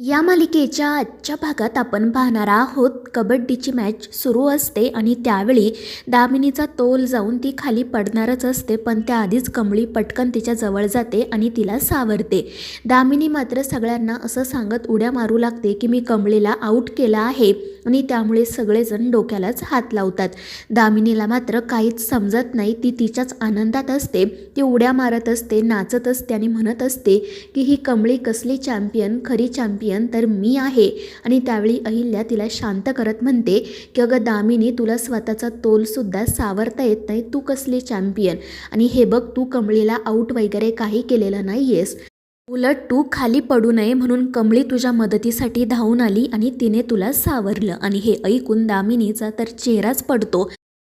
या मालिकेच्या आजच्या भागात आपण पाहणार आहोत कबड्डीची मॅच सुरू असते आणि त्यावेळी दामिनीचा तोल जाऊन ती खाली पडणारच असते, पण त्याआधीच कमळी पटकन तिच्या जवळ जाते आणि तिला सावरते. दामिनी मात्र सगळ्यांना असं सांगत उड्या मारू लागते की मी कमळीला आऊट केलं आहे आणि त्यामुळे सगळेजण डोक्यालाच हात लावतात. दामिनीला मात्र काहीच समजत नाही. ती तिच्याच आनंदात असते. ती उड्या मारत असते, नाचत असते आणि म्हणत असते की ही कमळी कसली चॅम्पियन, खरी चॅम्पियन तर मी आहे. आणि त्यावेळी अहिल्या तिला शांत करत म्हणते की अगं दामिनी, तुला स्वतःचा तोलसुद्धा सावरता येत नाही, तू कसली चॅम्पियन. आणि हे बघ, तू कमळीला आऊट वगैरे काही केलेलं नाही आहेस, उलट तू खाली पडू नये म्हणून कमळी तुझ्या मदतीसाठी धावून आली आणि तिने तुला सावरलं. आणि हे ऐकून दामिनीचा तर चेहराच पडतो.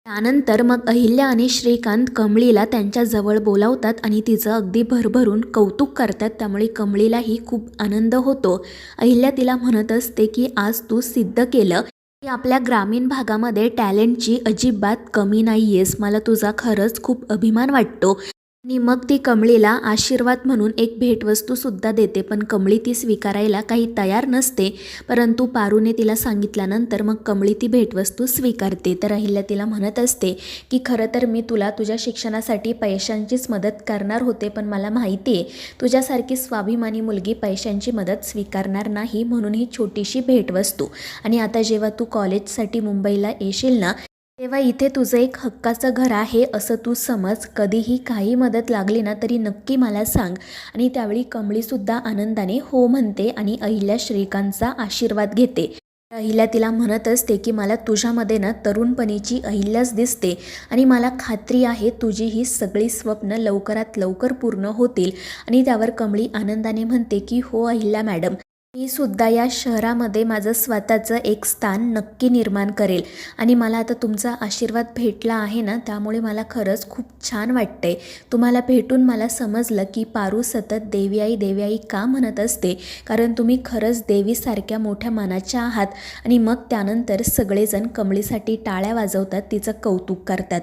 त्यानंतर मग अहिल्या आणि श्रीकांत कमळीला त्यांच्या जवळ बोलावतात आणि तिचं अगदी भरभरून कौतुक करतात. त्यामुळे कमळीलाही खूप आनंद होतो. अहिल्या तिला म्हणत असते की आज तू सिद्ध केलं की आपल्या ग्रामीण भागामध्ये टॅलेंटची अजिबात कमी नाही आहेस. मला तुझा खरंच खूप अभिमान वाटतो. आणि मग ती कमळीला आशीर्वाद म्हणून एक भेटवस्तूसुद्धा देते, पण कमळी ती स्वीकारायला काही तयार नसते. परंतु पारूने तिला सांगितल्यानंतर मग कमळी ती भेटवस्तू स्वीकारते. तर अहिल्या तिला म्हणत असते की खरं तर मी तुला तुझ्या शिक्षणासाठी पैशांचीच मदत करणार होते, पण मला माहिती आहे तुझ्यासारखी स्वाभिमानी मुलगी पैशांची मदत स्वीकारणार नाही, म्हणून ही छोटीशी भेटवस्तू. आणि आता जेव्हा तू कॉलेजसाठी मुंबईला येशील ना, तेव्हा इथे तुझं एक हक्काचं घर आहे असं तू समज. कधीही काही मदत लागली ना तरी नक्की मला सांग. आणि त्यावेळी कमळीसुद्धा आनंदाने हो म्हणते आणि अहिल्या श्रीकांतचा आशीर्वाद घेते. अहिल्या तिला म्हणत असते की मला तुझ्यामध्ये ना तरुणपणीची अहिल्याच दिसते आणि मला खात्री आहे तुझी ही सगळी स्वप्न लवकरात लवकर पूर्ण होतील. आणि त्यावर कमळी आनंदाने म्हणते की हो अहिल्या मॅडम, मी सुद्धा या शहरामध्ये माझं स्वतःचं एक स्थान नक्की निर्माण करेल. आणि मला आता तुमचा आशीर्वाद भेटला आहे ना, त्यामुळे मला खरंच खूप छान वाटतंय. तुम्हाला भेटून मला समजलं की पारू सतत देवी आई देवी आई का म्हणत असते, कारण तुम्ही खरंच देवीसारख्या मोठ्या मनाच्या आहात. आणि मग त्यानंतर सगळेजण कमळीसाठी टाळ्या वाजवतात, तिचं कौतुक करतात.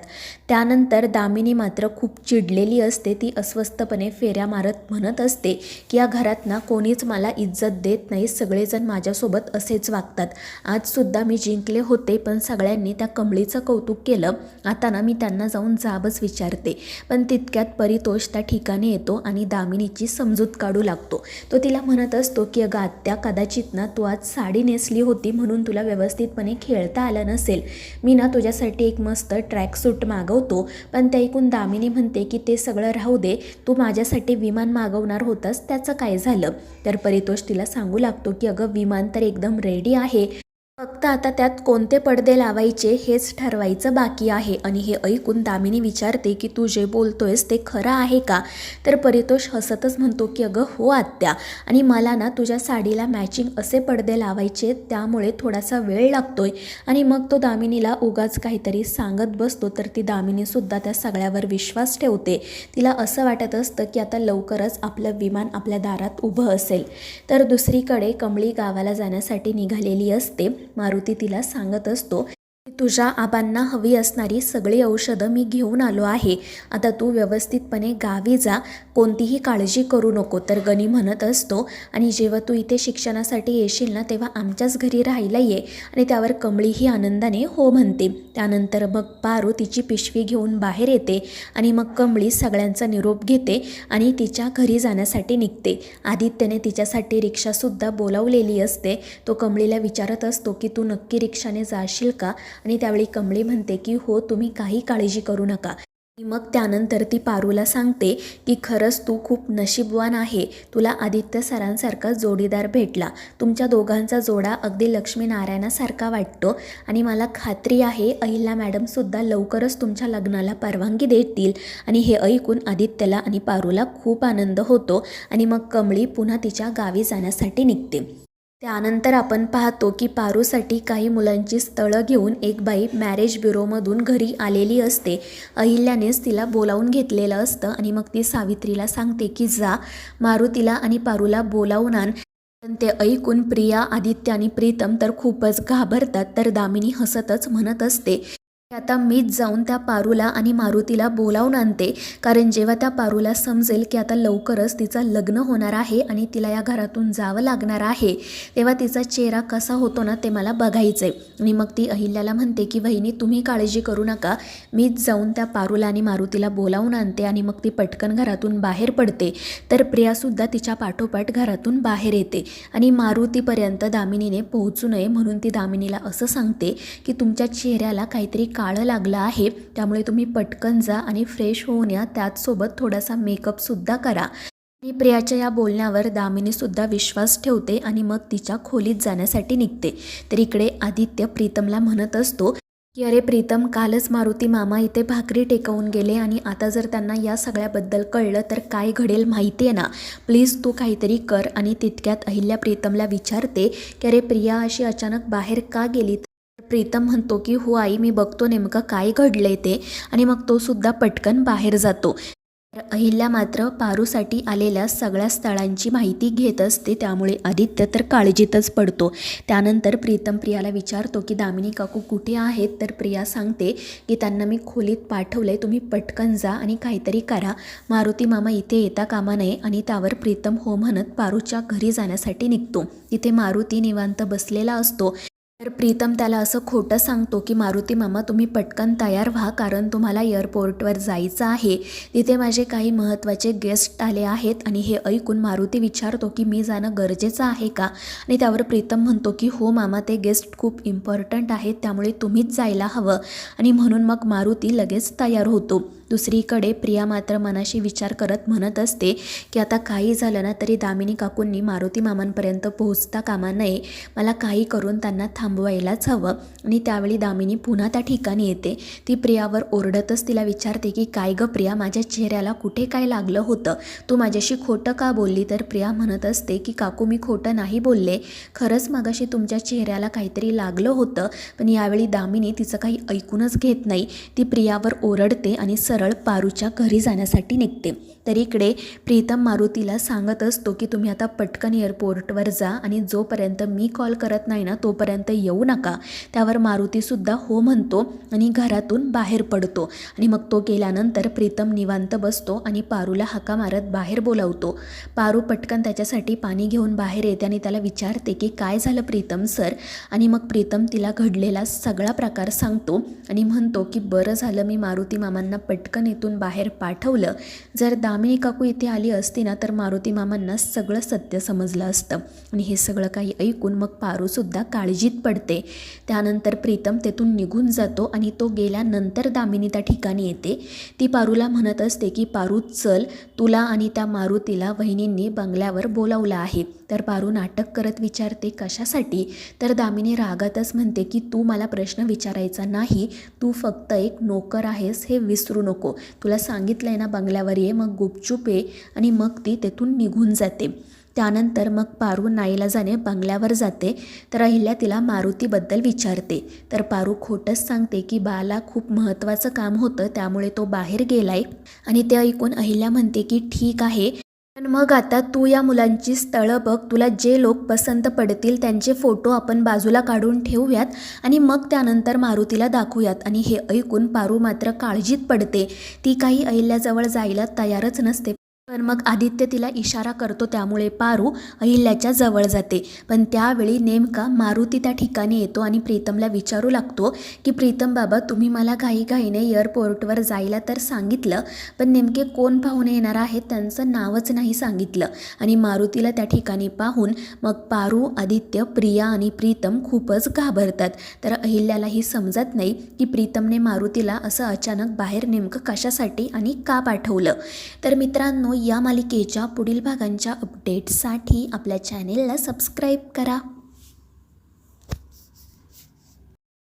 त्यानंतर दामिनी मात्र खूप चिडलेली असते. ती अस्वस्थपणे फेऱ्या मारत म्हणत असते की या घरात ना कोणीच मला इज्जत देत नाही, सगळेजण माझ्यासोबत असेच वागतात. आजसुद्धा मी जिंकले होते, पण सगळ्यांनी त्या कमळीचं कौतुक केलं. आता ना मी त्यांना जाऊन जाबच विचारते. पण तितक्यात परितोष त्या ठिकाणी येतो आणि दामिनीची समजूत काढू लागतो. तो तिला म्हणत असतो की अगं आत्या, कदाचित ना तू आज साडी नेसली होती म्हणून तुला व्यवस्थितपणे खेळता आलं नसेल. मी ना तुझ्यासाठी एक मस्त ट्रॅकसूट मागवतो. पण ते ऐकून दामिनी म्हणते की ते सगळं राहू दे, तू माझ्यासाठी विमान मागवणार होतास, त्याचं काय झालं. तर परितोष तिला सांगू लागतो की अगं विमान तर एकदम रेडी आहे, फक्त आता त्यात कोणते पडदे लावायचे हेच ठरवायचं बाकी आहे. आणि हे ऐकून दामिनी विचारते की तू जे बोलतोयस ते खरं आहे का. तर परितोष हसतच म्हणतो की अगं हो आत्या, आणि मला ना तुझ्या साडीला मॅचिंग असे पडदे लावायचे, त्यामुळे थोडासा वेळ लागतोय. आणि मग तो दामिनीला उगाच काहीतरी सांगत बसतो. तर ती दामिनीसुद्धा त्या सगळ्यावर विश्वास ठेवते. तिला असं वाटत असतं की आता लवकरच आपलं विमान आपल्या दारात उभं असेल. तर दुसरीकडे कमळी गावाला जाण्यासाठी निघालेली असते. मारुती तिला सांगत असतो की तुझ्या आबांना हवी असणारी सगळी औषधं मी घेऊन आलो आहे, आता तू व्यवस्थितपणे गावी जा, कोणतीही काळजी करू नको. तर गणी म्हणत असतो आणि जेव्हा तू इथे शिक्षणासाठी येशील ना तेव्हा आमच्याच घरी राहायला ये. आणि त्यावर कमळीही आनंदाने हो म्हणते. त्यानंतर मग पारू तिची पिशवी घेऊन बाहेर येते आणि मग कमळी सगळ्यांचा निरोप घेते आणि तिच्या घरी जाण्यासाठी निघते. आदित्यने तिच्यासाठी रिक्षासुद्धा बोलावलेली असते. तो कमळीला विचारत असतो की तू नक्की रिक्षाने जाशील का. आणि त्यावेळी कमळी म्हणते की हो, तुम्ही काही काळजी करू नका. मग त्यानंतर ती पारूला सांगते की खरंच तू खूप नशीबवान आहे, तुला आदित्य सरांसारखा जोडीदार भेटला. तुमच्या दोघांचा जोडा अगदी लक्ष्मीनारायणासारखा वाटतो. आणि मला खात्री आहे अहिल्या मॅडमसुद्धा लवकरच तुमच्या लग्नाला परवानगी देतील. आणि हे ऐकून आदित्यला आणि पारूला खूप आनंद होतो. आणि मग कमळी पुन्हा तिच्या गावी जाण्यासाठी निघते. त्यानंतर आपण पाहतो की पारूसाठी काही मुलांची स्थळं घेऊन एक बाई मॅरेज ब्युरोमधून घरी आलेली असते. अहिल्यानेच तिला बोलावून घेतलेलं असतं आणि मग ती सावित्रीला सांगते की जा, मारुतीला आणि पारूला बोलावून आण. पण ते ऐकून प्रिया, आदित्य आणि प्रीतम तर खूपच घाबरतात. तर दामिनी हसतच म्हणत असते आता मीच जाऊन त्या पारूला आणि मारुतीला बोलावून आणते, कारण जेव्हा त्या पारूला समजेल की आता लवकरच तिचं लग्न होणार आहे आणि तिला या घरातून जावं लागणार आहे, तेव्हा तिचा चेहरा कसा होतो ना ते मला बघायचं आहे. आणि मग ती अहिल्याला म्हणते की वहिनी तुम्ही काळजी करू नका, मीच जाऊन त्या पारूला आणि मारुतीला बोलावून आणते. आणि मग ती पटकन घरातून बाहेर पडते. तर प्रियासुद्धा तिच्या पाठोपाठ घरातून बाहेर येते आणि मारुतीपर्यंत दामिनीने पोहोचू नये म्हणून ती दामिनीला असं सांगते की तुमच्या चेहऱ्याला काहीतरी काळं लागलं आहे, त्यामुळे तुम्ही पटकन जा आणि फ्रेश होऊन या, त्याचसोबत थोडासा मेकअपसुद्धा करा. आणि प्रियाच्या या बोलण्यावर दामिनीसुद्धा विश्वास ठेवते आणि मग तिच्या खोलीत जाण्यासाठी निघते. तर इकडे आदित्य प्रीतमला म्हणत असतो की अरे प्रीतम, कालच मारुती मामा इथे भाकरी टेकवून गेले आणि आता जर त्यांना या सगळ्याबद्दल कळलं तर काय घडेल माहिती आहे ना, प्लीज तू काहीतरी कर. आणि तितक्यात अहिल्या प्रीतमला विचारते की अरे प्रिया अशी अचानक बाहेर का गेली. प्रीतम म्हणतो की हो आई, मी बघतो नेमकं काय घडलंय ते. आणि मग तो सुद्धा पटकन बाहेर जातो. तर अहिल्या मात्र पारूसाठी आलेल्या सगळ्या स्थळांची माहिती घेत असते, त्यामुळे आदित्य तर काळजीतच पडतो. त्यानंतर प्रीतम प्रियाला विचारतो की दामिनी काकू कुठे आहेत. तर प्रिया सांगते की त्यांना मी खोलीत पाठवलंय, तुम्ही पटकन जा आणि काहीतरी करा, मारुती मामा इथे येता कामा नये. आणि त्यावर प्रीतम हो म्हणत पारूच्या घरी जाण्यासाठी निघतो. तिथे मारुती निवांत बसलेला असतो. तर प्रीतम त्याला असं खोटं सांगतो की मारुती मामा तुम्ही पटकन तयार व्हा, कारण तुम्हाला एअरपोर्टवर जायचं आहे, तिथे माझे काही महत्त्वाचे गेस्ट आले आहेत. आणि हे ऐकून मारुती विचारतो की मी जाणं गरजेचं आहे का. आणि त्यावर प्रीतम म्हणतो की हो मामा, ते गेस्ट खूप इम्पॉर्टंट आहेत, त्यामुळे तुम्हीच जायला हवं. आणि म्हणून मग मारुती लगेच तयार होतो. दुसरीकडे प्रिया मात्र मनाशी विचार करत म्हणत असते की आता काही झालं ना तरी दामिनी काकूंनी मारुती मामांपर्यंत पोहोचता कामा नये, मला काही करून त्यांना थांबवायलाच हवं. आणि त्यावेळी दामिनी पुन्हा त्या ठिकाणी येते. ती प्रियावर ओरडतच तिला विचारते की काय गं प्रिया, माझ्या चेहऱ्याला कुठे काय लागलं होतं, तू माझ्याशी खोटं का बोलली. तर प्रिया म्हणत असते की काकू मी खोटं नाही बोलले, खरंच मगाशी तुमच्या चेहऱ्याला काहीतरी लागलं होतं. पण यावेळी दामिनी तिचं काही ऐकूनच घेत नाही. ती प्रियावर ओरडते आणि सरळ पारूच्या घरी जाण्यासाठी निघते. तर इकडे प्रीतम मारुतीला सांगत असतो की तुम्ही आता पटकन एअरपोर्टवर जा आणि जोपर्यंत मी कॉल करत नाही ना तोपर्यंत येऊ नका. त्यावर मारुतीसुद्धा हो म्हणतो आणि घरातून बाहेर पडतो. आणि मग तो गेल्यानंतर प्रीतम निवांत बसतो आणि पारूला हाका मारत बाहेर बोलावतो. पारू पटकन त्याच्यासाठी पाणी घेऊन बाहेर येते आणि त्याला विचारते की काय झालं प्रीतम सर. आणि मग प्रीतम तिला घडलेला सगळा प्रकार सांगतो आणि म्हणतो की बरं झालं मी मारुती मामांना पटकन इथून बाहेर पाठवलं, जर दामिनी काकू इथे आली असती ना तर मारुती मामांना सगळं सत्य समजलं असतं. आणि हे सगळं काही ऐकून मग पारूसुद्धा काळजीत पडते. त्यानंतर प्रीतम तेथून निघून जातो आणि तो गेल्यानंतर दामिनी त्या ठिकाणी येते. ती पारूला म्हणत असते की पारू चल, तुला आणि त्या मारुतीला वहिनींनी बंगल्यावर बोलावलं आहे. तर पारू नाटक करत विचारते कशासाठी. तर दामिनी रागातच म्हणते की तू मला प्रश्न विचारायचा नाही, तू फक्त एक नोकर आहेस हे विसरू नको, तुला सांगितलंय ना बंगल्यावर ये, मग गुपचूप ये. आणि मग ती तेथून निघून जाते. त्यानंतर मग पारू नाईलाजाने बंगल्यावर जाते. तर अहिल्या तिला मारुतीबद्दल विचारते. तर पारू खोटंच सांगते की बाला खूप महत्त्वाचं काम होतं त्यामुळे तो बाहेर गेलाय. आणि ते ऐकून अहिल्या म्हणते की ठीक आहे, पण मग आता तू या मुलांची स्थळं बघ, तुला जे लोक पसंत पडतील त्यांचे फोटो आपण बाजूला काढून ठेवूयात आणि मग त्यानंतर मारुतीला दाखवूयात. आणि हे ऐकून पारू मात्र काळजीत पडते. ती काही अहिल्याजवळ जायला तयारच नसते. पण मग आदित्य तिला इशारा करतो, त्यामुळे पारू अहिल्याच्या जवळ जाते. पण त्यावेळी नेमका मारुती त्या ठिकाणी येतो आणि प्रीतमला विचारू लागतो की प्रीतम बाबा तुम्ही मला घाईघाईने एअरपोर्टवर जायला तर सांगितलं, पण नेमके कोण पाहुणे येणार आहेत त्यांचं नावच नाही सांगितलं. आणि मारुतीला त्या ठिकाणी पाहून मग पारू, आदित्य, प्रिया आणि प्रीतम खूपच घाबरतात. तर अहिल्यालाही समजत नाही की प्रीतमने मारुतीला असं अचानक बाहेर नेमकं कशासाठी आणि का पाठवलं. तर मित्रांनो, या मालिकेच्या पुढील भागांच्या अपडेट्ससाठी आपल्या चॅनेलला सबस्क्राईब करा.